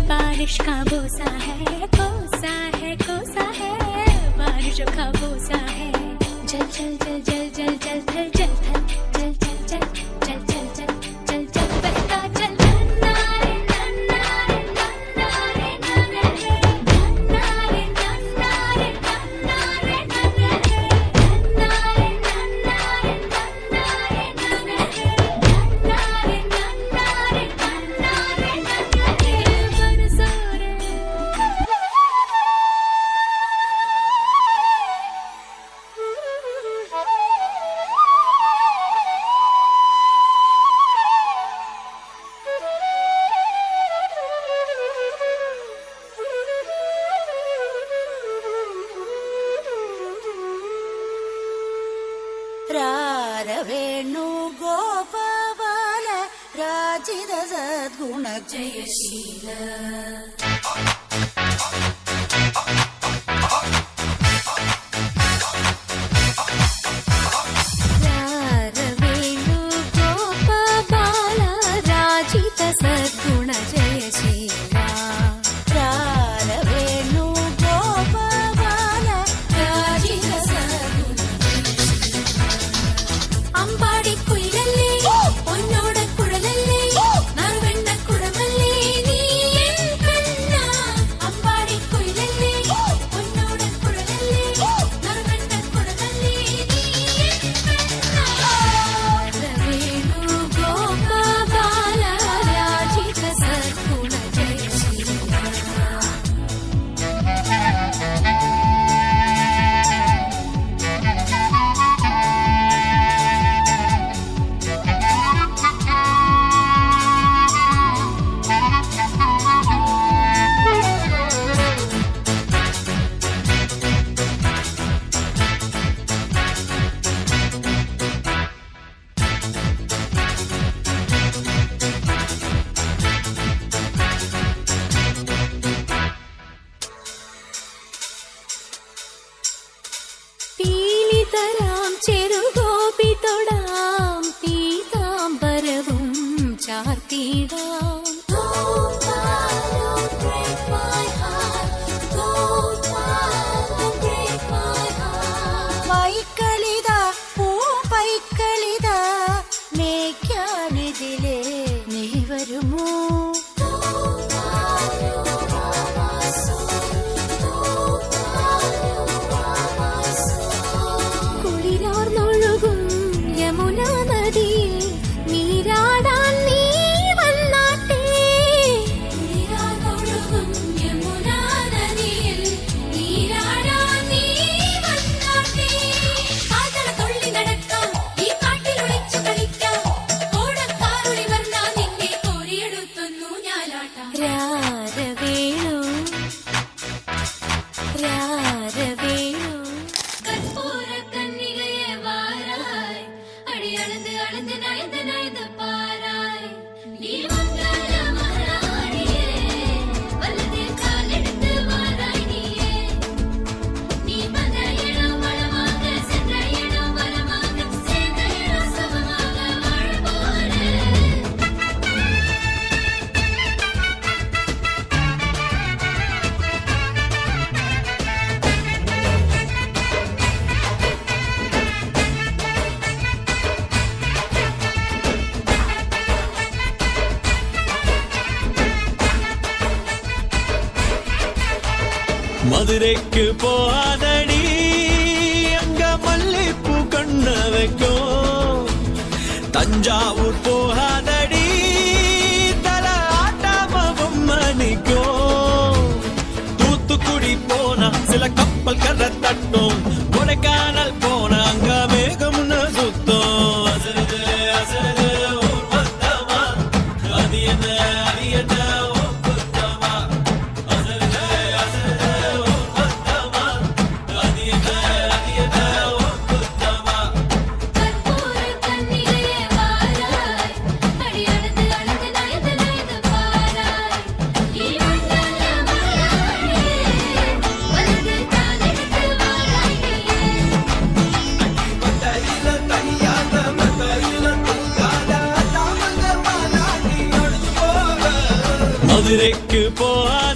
बारिश का बोसा है, कोसा है, कोसा है, बारिश का बोसा है। जल जल जल जल जल जल जल जल जल जल जल जल जल जल जल जल बहता जल नन्ना रे नन्ना रे नन्ना रे नन्ना रे नन्ना रे नन्ना रे नन्ना रे नन्ना रे नन्ना रे नन्ना रे नन्ना रे नन्ना रे नन्ना रे नन्ना रे नन्ना रे नन्ना रे बरसो रे। ರಾರವೇಣು ಗೋಪಾಲ ರಾಜಿದ ಸದ್ಗುಣ ಜಯಶೀಲ ರಾರವೇಣು ಗೋಪಾಲ ರಾಜಿತ ಸದ್ಗುಣ ಜಯಶೀಲ ರಾರವೇಣು ಗೋಪಾಲ ರಾಜಿದ ಸದ್ಗುಣ അമ്പാടി കുയിലല്ലേ പൊന്നോട കുഴലല്ലേ നറുവെണ്ണ കുടമല്ലേ നീ എൻ കണ്ണ. അമ്പാടി കുയിലല്ലേ പൊന്നോട കുഴലല്ലേ നറുവെണ്ണ കുടമല്ലേ നീ എൻ കണ്ണ. വേണു ഗോപാല രാജിത സദ്ഗുണ ജയശീല. പീലിതരാം ചെറുഗോപി തൊടാം പീതാംബരവും ചാർത്തിടാം. പൈക്കളിത പൂ പൈക്കളിത മേയ്ക്കാനിതിലേ നീ വരുമോ കുളിരാർന്നൊഴുകും യമുനാ നദിയിൽ നീരാടാൻ നീ വന്നാട്ടെ. കുളിരാർന്നൊഴുകും യമുനാ നദിയിൽ നീരാടാൻ നീ വന്നാട്ടെ. കാതള തുള്ളി നടക്കാം, ഈ കാട്ടിൽ ഒളിച്ചു കളിക്കാം, ഓടക്കാറുളി വർണ്ണ നിന്നെ കോരിയെടുത്തുന്നു ഞാലാട്ടാം. രാരവേണു രാരവേണു കർപ്പൂര കന്യകയെ വാരായ്, അടി അളന്ന് അളന്ന് നയന്ന് നയന്ന് പാരായ്. നീ മംഗളമഹാറാണിയേ, വലതേ കാലെടുത്ത് വാരായ് നീയേ. നീ മതയണം വളமாக, சென்றயണം வளமாக, சேர்ந்தயണം சுகமாக வாழ போறே. மதுரைக்கு போகாதடி அங்க மல்லிப்பூ கண்ண வைக்கும். தஞ்சாவூர் போகாதடி தல ஆட்டாமவும் மணிக்கும். தூத்துக்குடி போனா சில கப்பல் கரை தட்டும். கொடைக்கானல் போனா அங்க மேகம்னு சுத்தம். அசருது அசருது ஊர் மொத்தமா, அது என்ன அது என்ன ஊர் குத்தமா. அசருது அசருது ஊர் மொத்தமா, அது என்ன அது என்ன ஊர் குத்தமா. கற்பூர கன்னிகையே வாராய், அடி அளந்து அளந்து நயந்து நயந்து மதுரைக்கு போகாத